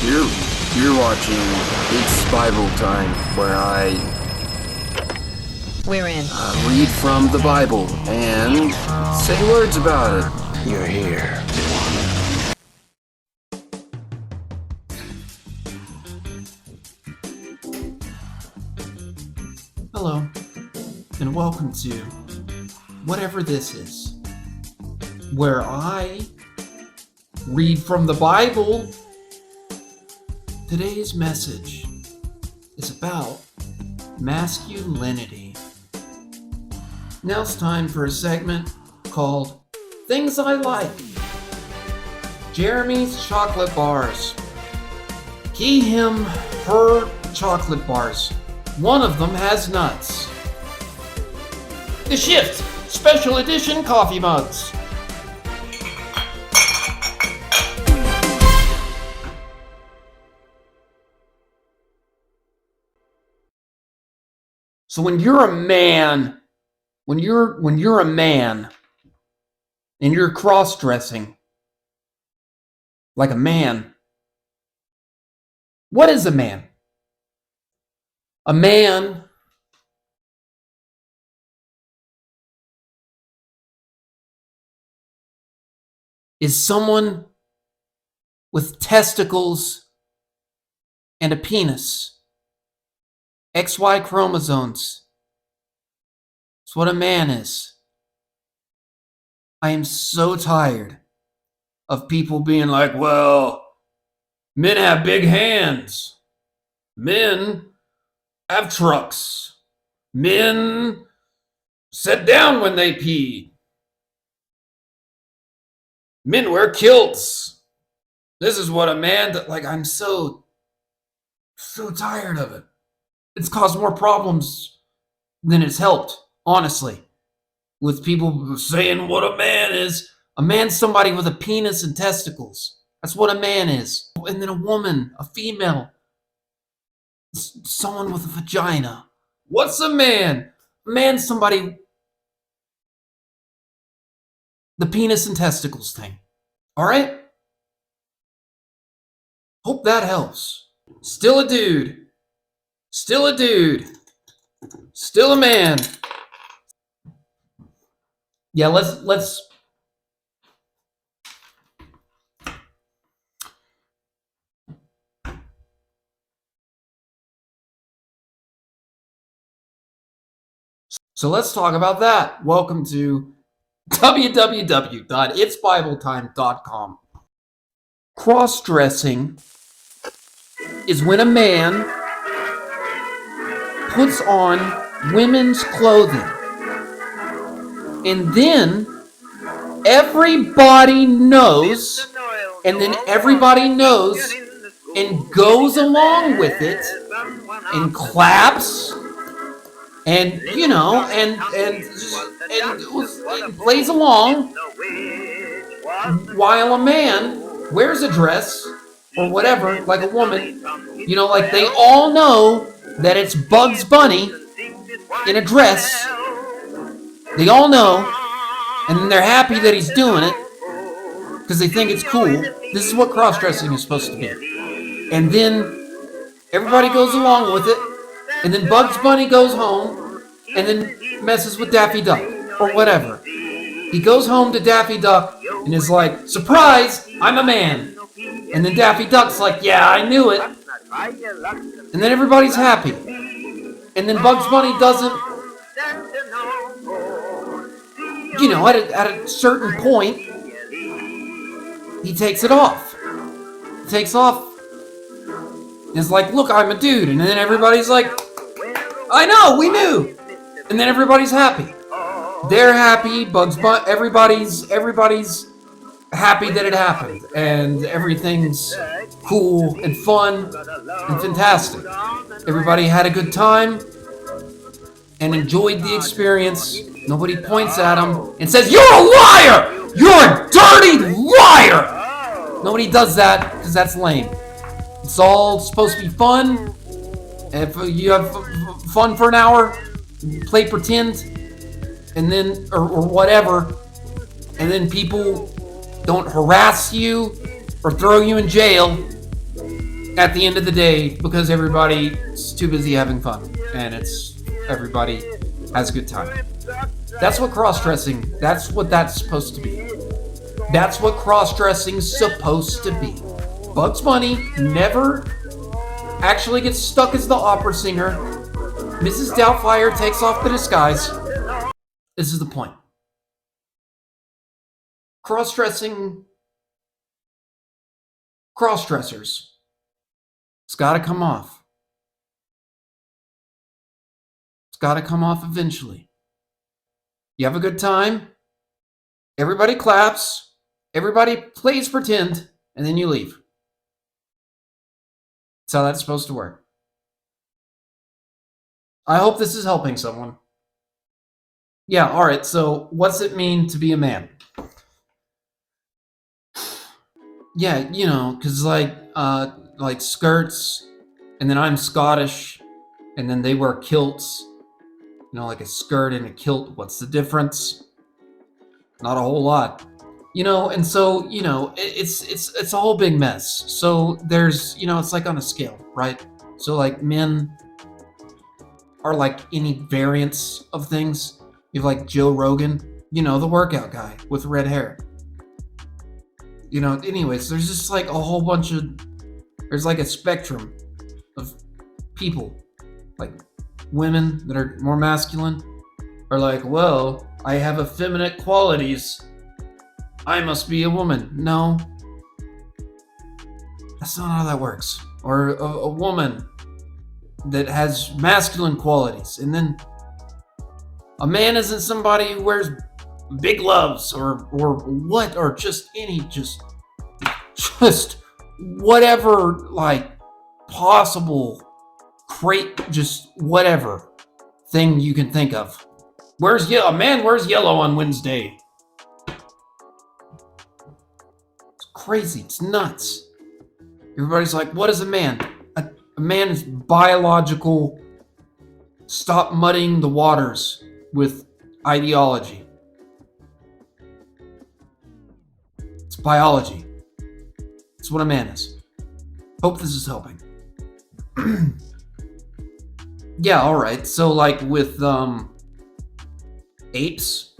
You're watching It's Bible Time, where We're in. read from the Bible and say words about it. You're here. Hello, and welcome to whatever this is, where I read from the Bible. Today's message is about masculinity. Now it's time for a segment called Things I Like. Jeremy's Chocolate Bars. He, him, her chocolate bars. One of them has nuts. The Shift Special Edition Coffee Mugs. So when you're a man, when you're a man and you're cross-dressing like a man, what is a man? A man is someone with testicles and a penis. XY chromosomes. That's what a man is. I am so tired of people being like, well, men have big hands. Men have trucks. Men sit down when they pee. Men wear kilts. This is what a man I'm so tired of it. It's caused more problems than it's helped, honestly. With people saying what a man is. A man's somebody with a penis and testicles. That's what a man is. And then a woman, a female. Someone with a vagina. What's a man? A man's somebody. The penis and testicles thing. Alright? Hope that helps. Still a dude. Still a dude. Still a man. Yeah, let's So let's talk about that. Welcome to www.itsbibletime.com. Cross-dressing is when a man puts on women's clothing. And then everybody knows, and goes along with it and claps and plays along while a man wears a dress or whatever, like a woman, they all know that it's Bugs Bunny in a dress. They all know, and then they're happy that he's doing it because they think it's cool. This is what cross-dressing is supposed to be. And then everybody goes along with it, and then Bugs Bunny goes home and then messes with Daffy Duck or whatever. He goes home to Daffy Duck and is like, surprise, I'm a man. And then Daffy Duck's like, yeah, I knew it. And then everybody's happy. And then Bugs Bunny doesn't, at a certain point, he takes it off. He takes off. It's like, look, I'm a dude. And then everybody's like, I know, we knew. And then everybody's happy. They're happy. Bugs Bunny, everybody's happy that it happened. And everything's cool and fun and fantastic. Everybody had a good time and enjoyed the experience. Nobody points at him and says, you're a liar! You're a dirty liar! Nobody does that because that's lame. It's all supposed to be fun. If you have fun for an hour, play pretend, and then, or whatever, and then people don't harass you or throw you in jail at the end of the day, because everybody's too busy having fun, and everybody has a good time. That's what cross-dressing, that's what that's supposed to be. That's what cross-dressing's supposed to be. Bugs Bunny never actually gets stuck as the opera singer. Mrs. Doubtfire takes off the disguise. This is the point. Cross-dressers. It's got to come off. It's got to come off eventually. You have a good time. Everybody claps. Everybody plays pretend. And then you leave. That's how that's supposed to work. I hope this is helping someone. Yeah, alright, so what's it mean to be a man? Yeah, you know, because like skirts, and then I'm Scottish, and then they wear kilts. You know, like a skirt and a kilt. What's the difference? Not a whole lot. You know, and so, you know, it's a whole big mess. So there's, you know, it's like on a scale, right? So like men are like any variants of things. You have like Joe Rogan, you know, the workout guy with red hair. You know, anyways, there's just like a whole bunch of, there's like a spectrum of people. Like women that are more masculine are like, well, I have effeminate qualities. I must be a woman. No. That's not how that works. Or a woman that has masculine qualities. And then a man isn't somebody who wears big gloves or what, or just whatever, like, possible, just whatever thing you can think of. A man wears yellow on Wednesday. It's crazy. It's nuts. Everybody's like, what is a man? A man is biological. Stop muddying the waters with ideology. It's biology. It's what a man is. Hope this is helping. Yeah, alright. So like with apes,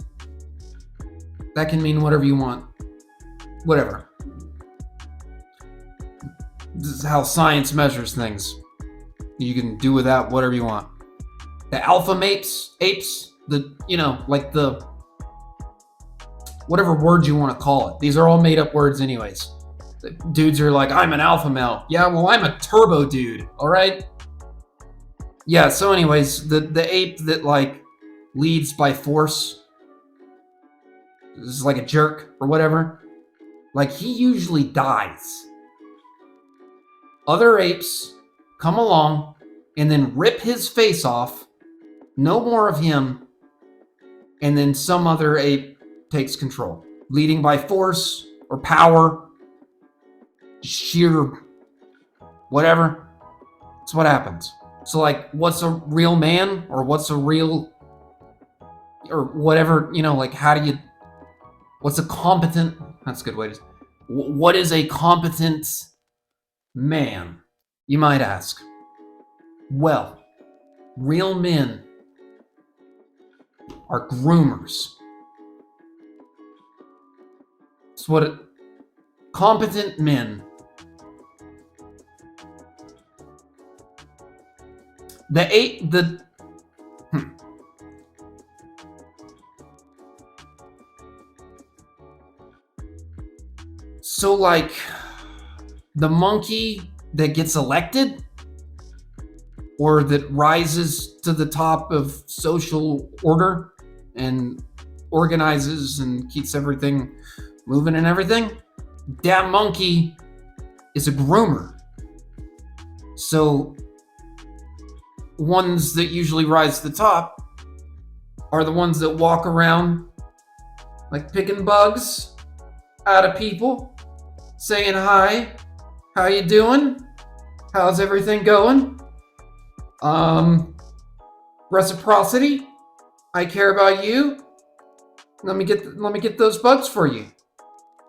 that can mean whatever you want. Whatever. This is how science measures things. You can do with that whatever you want. The alpha apes, whatever word you want to call it. These are all made up words anyways. The dudes are like, I'm an alpha male. Yeah, well, I'm a turbo dude, all right? Yeah, so anyways, the ape that like leads by force, is like a jerk or whatever, like he usually dies. Other apes come along and then rip his face off, no more of him, and then some other ape takes control. Leading by force or power, sheer whatever. That's what happens. So like, what's a real man, or what's a real, or whatever, you know, like what's a competent, that's a good way to, what is a competent man, you might ask? Well, real men are groomers. That's what competent men. So like the monkey that gets elected or that rises to the top of social order and organizes and keeps everything moving and everything, that monkey is a groomer. So ones that usually rise to the top are the ones that walk around like picking bugs out of people, saying hi, how you doing? How's everything going? Reciprocity. I care about you. Let me get those bugs for you.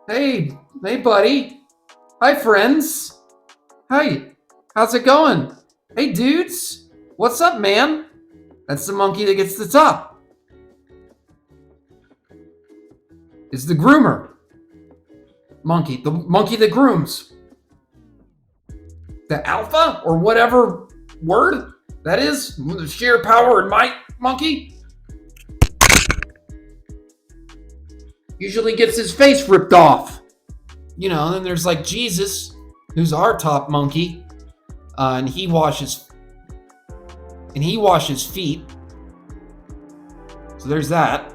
Hey buddy. Hi friends. Hi. How's it going? Hey, dudes. What's up, man? That's the monkey that gets the top. It's the groomer. Monkey. The monkey that grooms. The alpha, or whatever word that is. The sheer power and might monkey. Usually gets his face ripped off. You know, then there's like Jesus, who's our top monkey. And he washes feet. So there's that.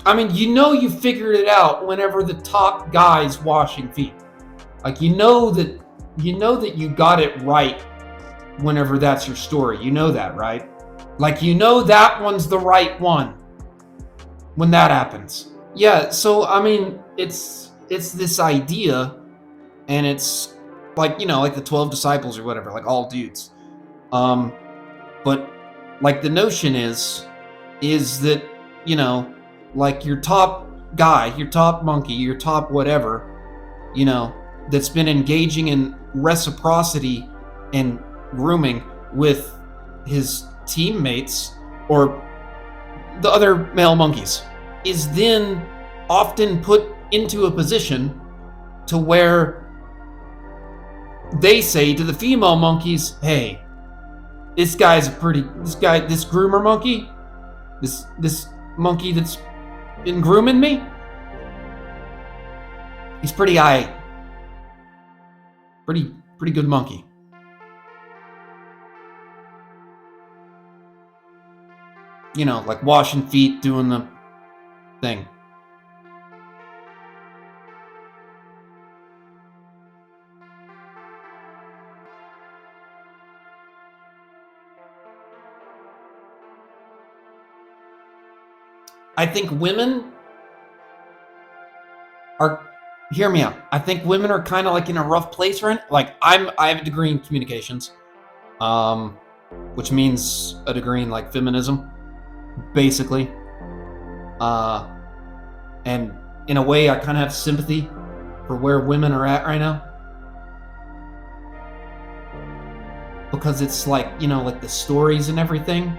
I mean, you figured it out whenever the top guy's washing feet. Like you know that you got it right whenever that's your story. You know that, right? Like that one's the right one when that happens. Yeah, so I mean, it's this idea, and it's like, like the 12 disciples or whatever, like all dudes. But like the notion is that, like your top guy, your top monkey, your top whatever, that's been engaging in reciprocity and grooming with his teammates or the other male monkeys, is then often put into a position to where they say to the female monkeys, hey, this groomer monkey, this monkey that's been grooming me, he's pretty good monkey. Like washing feet, doing the thing. I think women are, hear me out. I think women are kind of like in a rough place right now. Like I have a degree in communications, which means a degree in like feminism, basically. And in a way, I kind of have sympathy for where women are at right now. Because it's like, like the stories and everything,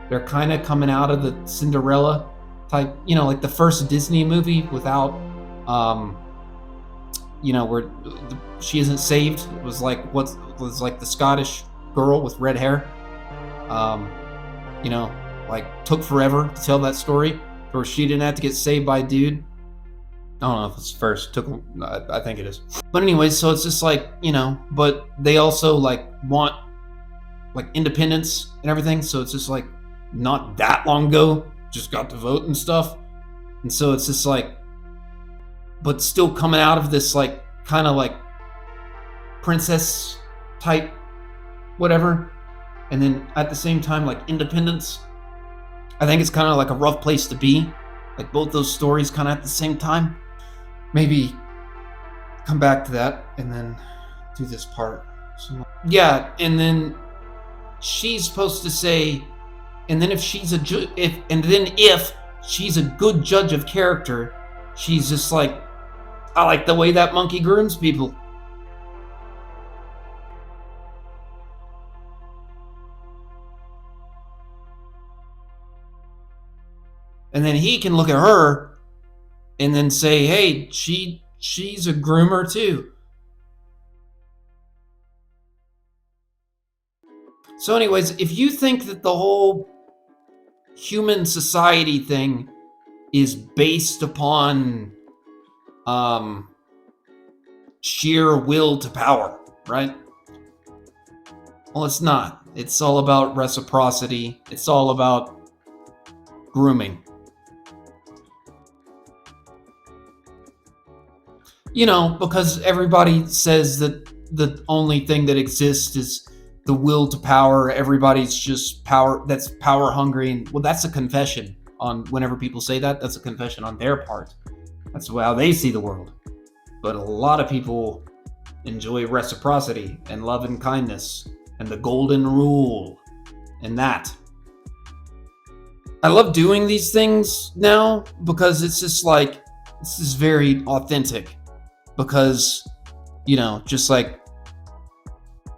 they're kind of coming out of the Cinderella type, like the first Disney movie without, where she isn't saved. It was like the Scottish girl with red hair. Like took forever to tell that story, or she didn't have to get saved by a dude. I don't know if it's first. I think it is. But anyways, so it's just like, but they also like want like independence and everything. So it's just like not that long ago, just got to vote and stuff. And so it's just like, but still coming out of this like kind of like princess type whatever. And then at the same time, like independence. I think it's kind of like a rough place to be. Like both those stories kind of at the same time. Maybe come back to that and then do this part. So, yeah, and then she's supposed to say, and then if she's if she's a good judge of character, she's just like, I like the way that monkey grooms people. And then he can look at her and then say, hey, she's a groomer too. So anyways, if you think that the whole human society thing is based upon sheer will to power, right? Well, it's not. It's all about reciprocity. It's all about grooming. Because everybody says that the only thing that exists is the will to power. Everybody's just that's power hungry. And well, that's a confession on whenever people say that, that's a confession on their part. That's how they see the world. But a lot of people enjoy reciprocity and love and kindness and the golden rule and that. I love doing these things now because it's just like, this is very authentic. Because, just like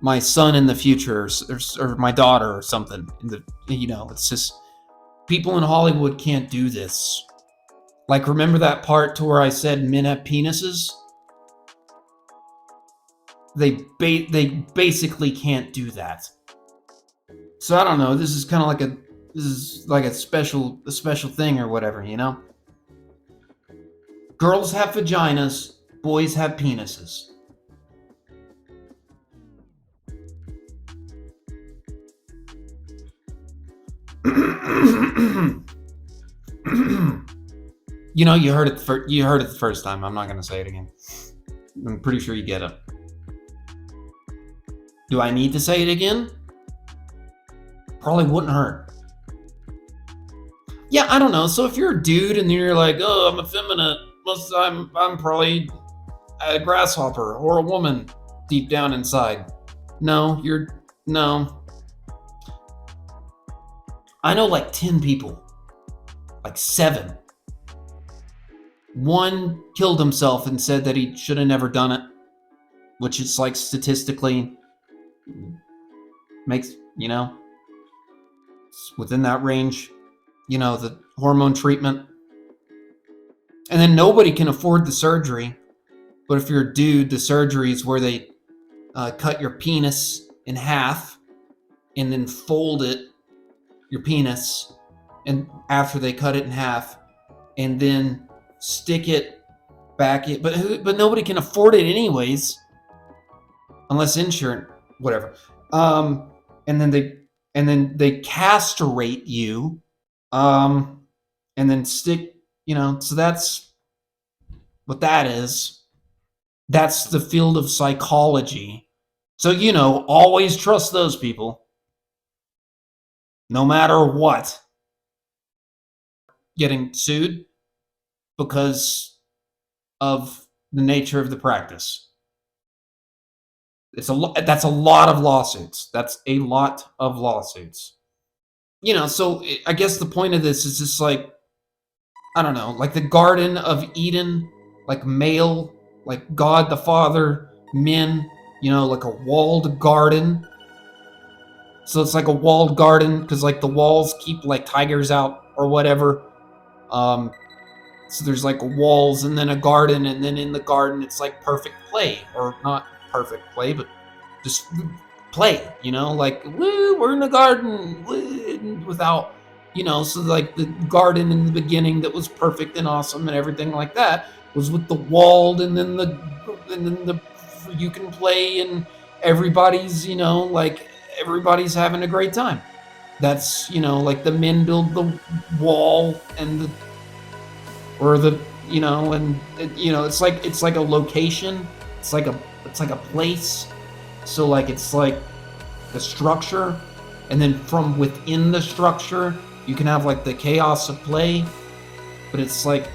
my son in the future, or my daughter or something. It's just people in Hollywood can't do this. Like, remember that part to where I said men have penises? They basically can't do that. So I don't know. This is kind of like a special thing or whatever, you know? Girls have vaginas, boys have penises. You heard it. You heard it the first time. I'm not gonna say it again. I'm pretty sure you get it. Do I need to say it again? Probably wouldn't hurt. Yeah, I don't know. So if you're a dude and you're like, oh, I'm effeminate, I'm probably a grasshopper or a woman deep down inside. No. I know like 10 people, like 7. One killed himself and said that he should have never done it, which is like statistically makes, it's within that range, the hormone treatment. And then nobody can afford the surgery. But if you're a dude, the surgery is where they cut your penis in half and then fold your penis, and after they cut it in half, and then stick it back in. But nobody can afford it anyways, unless insurance, whatever. And then they castrate you, and then stick. So that's what that is. That's the field of psychology. So, always trust those people. No matter what. Getting sued because of the nature of the practice. That's a lot of lawsuits. That's a lot of lawsuits. So I guess the point of this is just like, I don't know, like the Garden of Eden, like male, like God the Father, men, like a walled garden. So it's like a walled garden because like the walls keep like tigers out or whatever. So there's like walls and then a garden, and then in the garden it's like perfect play, or not perfect play, but just play, like, woo, we're in the garden, woo, without, so like the garden in the beginning that was perfect and awesome and everything like that was with the walled, and then the you can play and everybody's, like everybody's having a great time. That's, like the men build the wall and and it's like a location. It's like a place. So like it's like the structure, and then from within the structure you can have like the chaos of play, but it's like,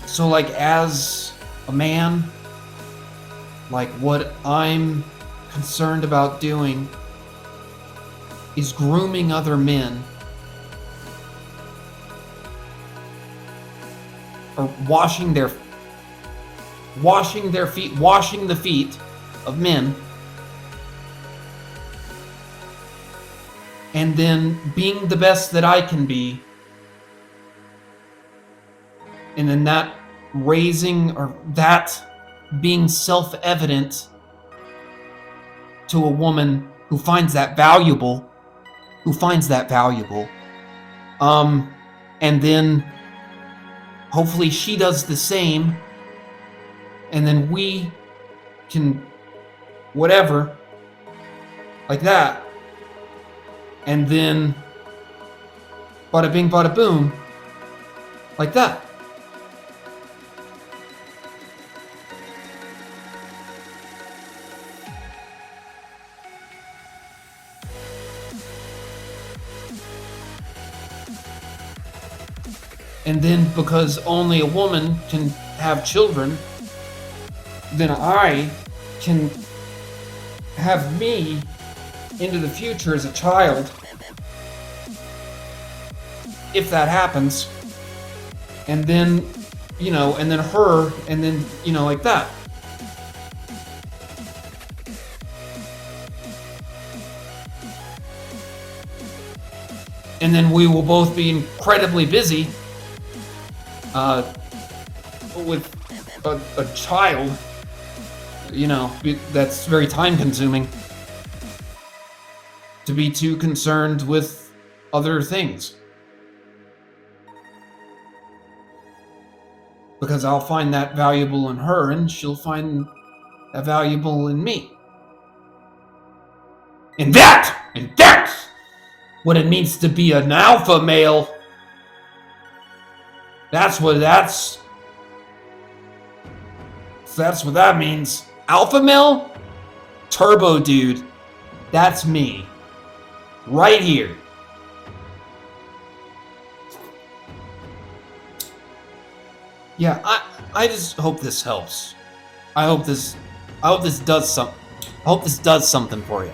so like as a man, like what I'm concerned about doing is grooming other men, or washing the feet of men, and then being the best that I can be, and then that raising, or that being self-evident to a woman who finds that valuable, and then hopefully she does the same, and then we can whatever, like that, and then bada bing bada boom, like that. And then because only a woman can have children, then I can have me into the future as a child, if that happens, and then, and then her, and then, like that. and then we will both be incredibly busy with a child, that's very time consuming, to be too concerned with other things. Because I'll find that valuable in her, and she'll find that valuable in me. And that's what it means to be an alpha male. That's what that means. Alpha male? Turbo dude. That's me. Right here. Yeah, I just hope this helps. I hope this does something for you.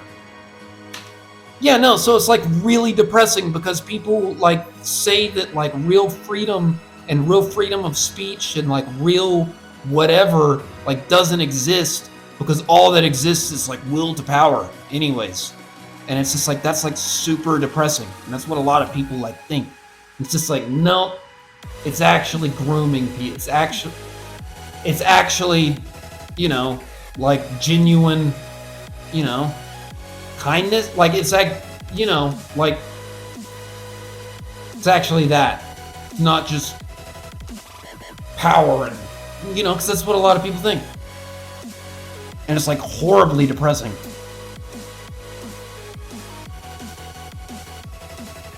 Yeah, no, so it's like really depressing because people like say that like real freedom and real freedom of speech and like real whatever like doesn't exist because all that exists is like will to power anyways. And it's just like that's like super depressing. And that's what a lot of people like think. It's just like no, it's actually grooming people. It's actually, like genuine, kindness. Like it's like, like it's actually that, not just power and, because that's what a lot of people think. And it's like horribly depressing.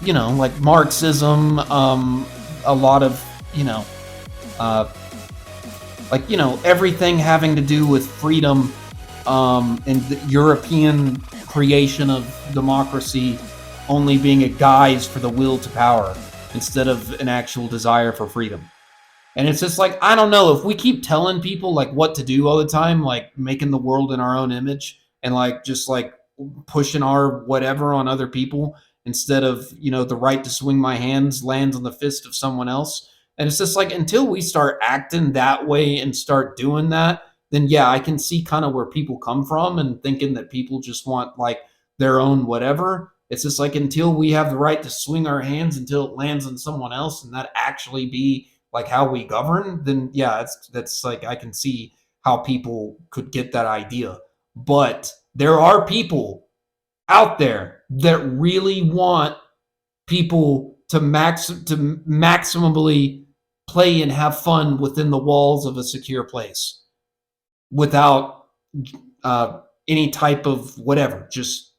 Like Marxism, a lot of, everything having to do with freedom, and the European creation of democracy only being a guise for the will to power instead of an actual desire for freedom. And it's just like, I don't know, if we keep telling people like what to do all the time, like making the world in our own image and like just like pushing our whatever on other people instead of, the right to swing my hands lands on the fist of someone else. And it's just like, until we start acting that way and start doing that, then yeah, I can see kind of where people come from and thinking that people just want like their own whatever. It's just like, until we have the right to swing our hands until it lands on someone else and that actually be like how we govern, then yeah, that's like, I can see how people could get that idea. But there are people out there that really want people to maximally play and have fun within the walls of a secure place without any type of whatever, just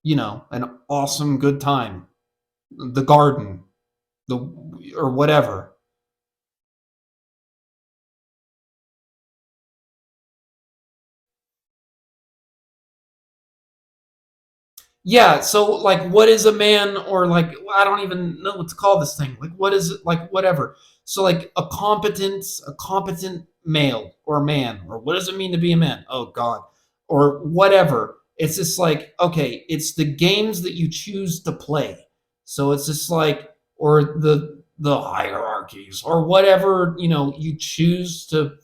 an awesome good time, the garden, or whatever. Yeah, so like what is a man, or like I don't even know what to call this thing. Like what is it, like whatever. So like a competent male or man, or what does it mean to be a man? Oh god. Or whatever. It's just like, okay, it's the games that you choose to play. So it's just like, or the hierarchies or whatever, you choose to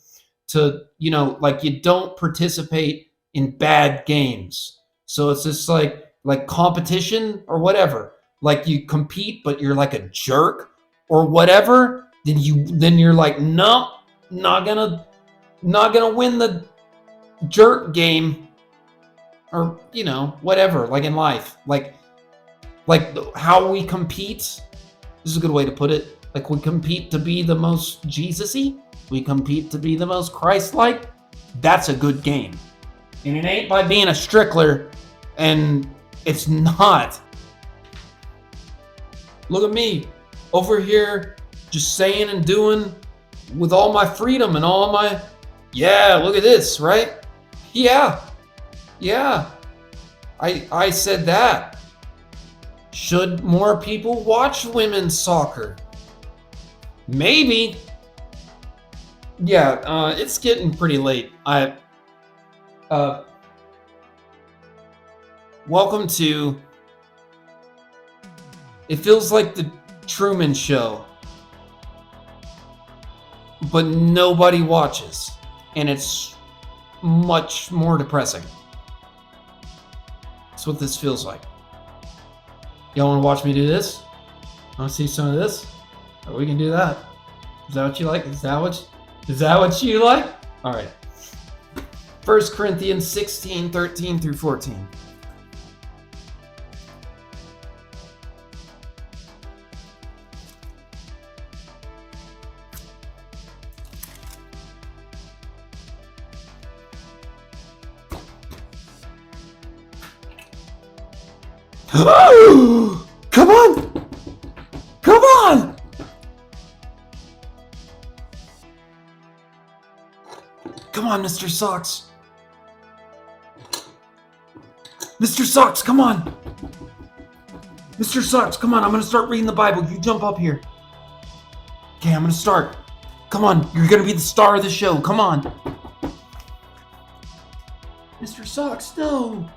like you don't participate in bad games. So it's just like competition or whatever. Like you compete, but you're like a jerk or whatever. Then you're like, no, not gonna win the jerk game, or whatever. Like in life, like how we compete. This is a good way to put it. Like we compete to be the most Jesus-y. We compete to be the most Christ-like. That's a good game, and it ain't by being a strickler. And it's not. Look at me over here just saying and doing with all my freedom and all my, yeah, look at this, right? Yeah. I said that. Should more people watch women's soccer? Maybe. Yeah, it's getting pretty late. Welcome to, it feels like the Truman Show, but nobody watches, and it's much more depressing. That's what this feels like. Y'all want to watch me do this? Want to see some of this? Oh, we can do that. Is that what you like? Is that what you like? All right. 1 Corinthians 16, 13 through 14. Come on! Come on! Come on, Mr. Socks. Mr. Socks, come on. Mr. Socks, come on. I'm going to start reading the Bible. You jump up here. Okay, I'm going to start. Come on. You're going to be the star of the show. Come on. Mr. Socks, no.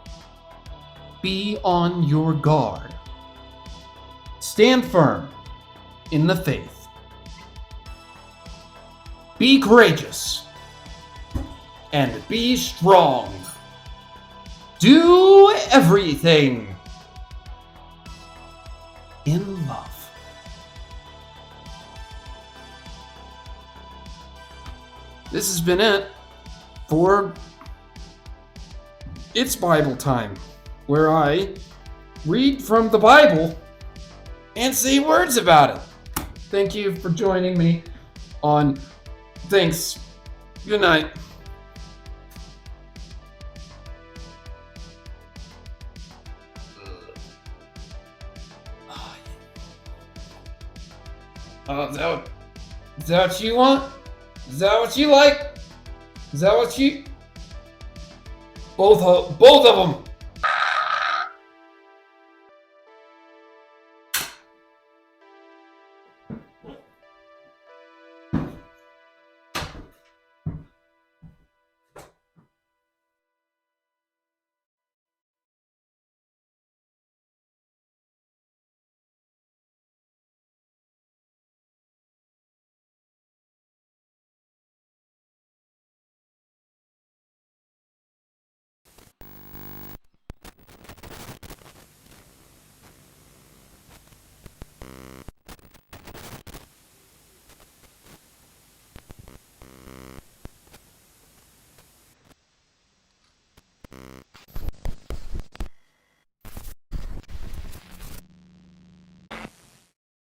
Be on your guard. Stand firm in the faith. Be courageous. And be strong. Do everything in love. This has been it for It's Bible Time, where I read from the Bible and say words about it. Thank you for joining me on Thanks. Good night. Is that what you want? Is that what you like? Is that what you... Both of them.